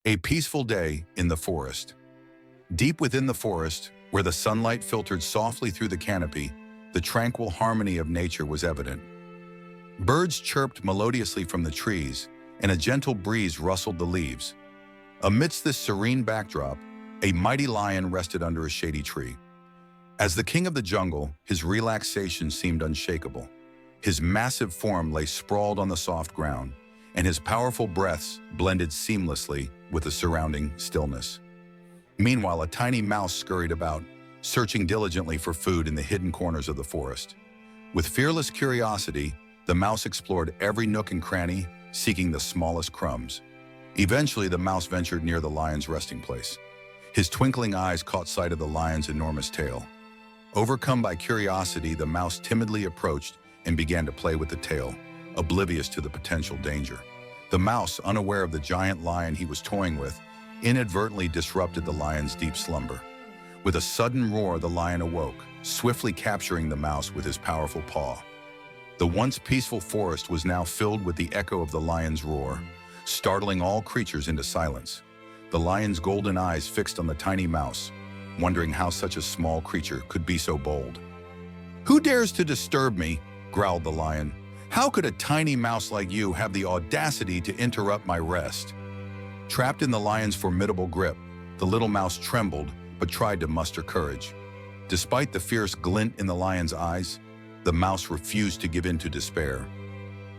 A peaceful day in the forest. Deep within the forest, where the sunlight filtered softly through the canopy, the tranquil harmony of nature was evident. Birds chirped melodiously from the trees, and a gentle breeze rustled the leaves. Amidst this serene backdrop, a mighty lion rested under a shady tree. As the king of the jungle, his relaxation seemed unshakable. His massive form lay sprawled on the soft ground, and his powerful breaths blended seamlessly with the surrounding stillness. Meanwhile, a tiny mouse scurried about, searching diligently for food in the hidden corners of the forest. With fearless curiosity, the mouse explored every nook and cranny, seeking the smallest crumbs. Eventually, the mouse ventured near the lion's resting place. His twinkling eyes caught sight of the lion's enormous tail. Overcome by curiosity, the mouse timidly approached and began to play with the tail, oblivious to the potential danger. The mouse, unaware of the giant lion he was toying with, inadvertently disrupted the lion's deep slumber. With a sudden roar, the lion awoke, swiftly capturing the mouse with his powerful paw. The once peaceful forest was now filled with the echo of the lion's roar, startling all creatures into silence. The lion's golden eyes fixed on the tiny mouse, wondering how such a small creature could be so bold. "Who dares to disturb me?" growled the lion. "How could a tiny mouse like you have the audacity to interrupt my rest?" Trapped in the lion's formidable grip, the little mouse trembled but tried to muster courage. Despite the fierce glint in the lion's eyes, the mouse refused to give in to despair.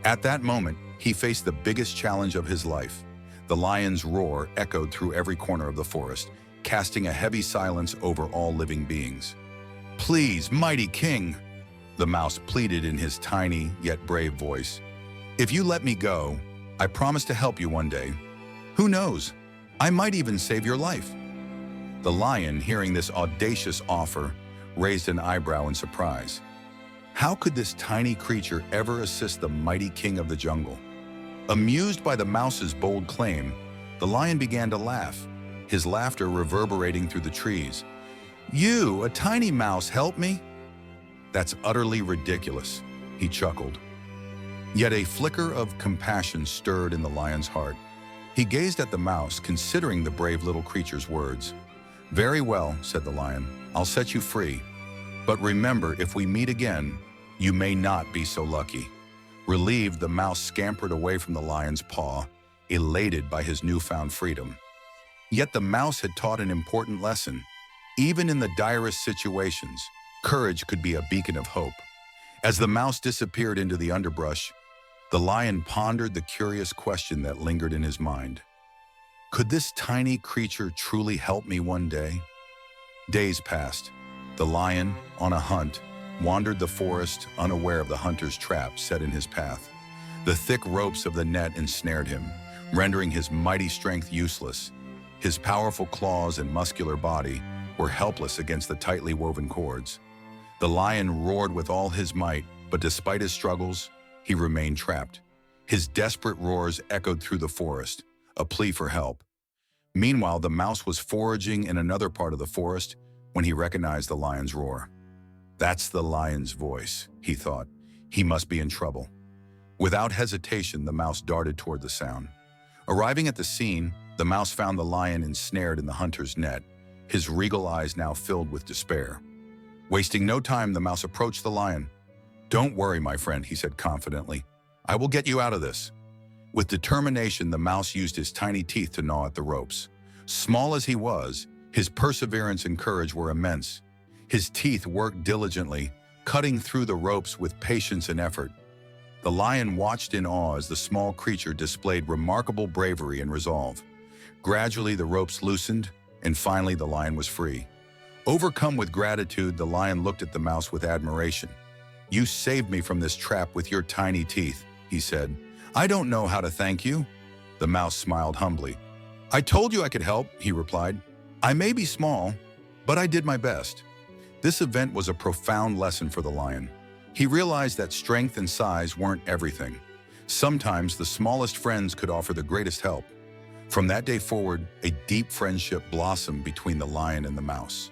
At that moment, he faced the biggest challenge of his life. The lion's roar echoed through every corner of the forest, casting a heavy silence over all living beings. "Please, mighty king," the mouse pleaded in his tiny yet brave voice. "If you let me go, I promise to help you one day. Who knows? I might even save your life." The lion, hearing this audacious offer, raised an eyebrow in surprise. How could this tiny creature ever assist the mighty king of the jungle? Amused by the mouse's bold claim, the lion began to laugh, his laughter reverberating through the trees. "You, a tiny mouse, help me? That's utterly ridiculous," he chuckled. Yet a flicker of compassion stirred in the lion's heart. He gazed at the mouse, considering the brave little creature's words. "Very well," said the lion, "I'll set you free. But remember, if we meet again, you may not be so lucky." Relieved, the mouse scampered away from the lion's paw, elated by his newfound freedom. Yet the mouse had taught an important lesson. Even in the direst situations, courage could be a beacon of hope. As the mouse disappeared into the underbrush, the lion pondered the curious question that lingered in his mind. Could this tiny creature truly help me one day? Days passed. The lion, on a hunt, wandered the forest, unaware of the hunter's trap set in his path. The thick ropes of the net ensnared him, rendering his mighty strength useless. His powerful claws and muscular body were helpless against the tightly woven cords. The lion roared with all his might, but despite his struggles, he remained trapped. His desperate roars echoed through the forest, a plea for help. Meanwhile, the mouse was foraging in another part of the forest when he recognized the lion's roar. "That's the lion's voice," he thought. "He must be in trouble." Without hesitation, the mouse darted toward the sound. Arriving at the scene, the mouse found the lion ensnared in the hunter's net, his regal eyes now filled with despair. Wasting no time, the mouse approached the lion. "Don't worry, my friend," he said confidently. "I will get you out of this." With determination, the mouse used his tiny teeth to gnaw at the ropes. Small as he was, his perseverance and courage were immense. His teeth worked diligently, cutting through the ropes with patience and effort. The lion watched in awe as the small creature displayed remarkable bravery and resolve. Gradually, the ropes loosened, and finally the lion was free. Overcome with gratitude, the lion looked at the mouse with admiration. "You saved me from this trap with your tiny teeth," he said. "I don't know how to thank you." The mouse smiled humbly. "I told you I could help," he replied. "I may be small, but I did my best." This event was a profound lesson for the lion. He realized that strength and size weren't everything. Sometimes the smallest friends could offer the greatest help. From that day forward, a deep friendship blossomed between the lion and the mouse.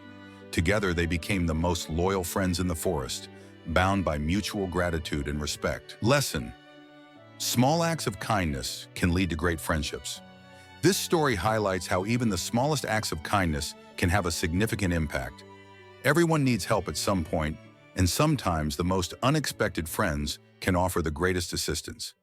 Together, they became the most loyal friends in the forest, bound by mutual gratitude and respect. Lesson: small acts of kindness can lead to great friendships. This story highlights how even the smallest acts of kindness can have a significant impact. Everyone needs help at some point, and sometimes the most unexpected friends can offer the greatest assistance.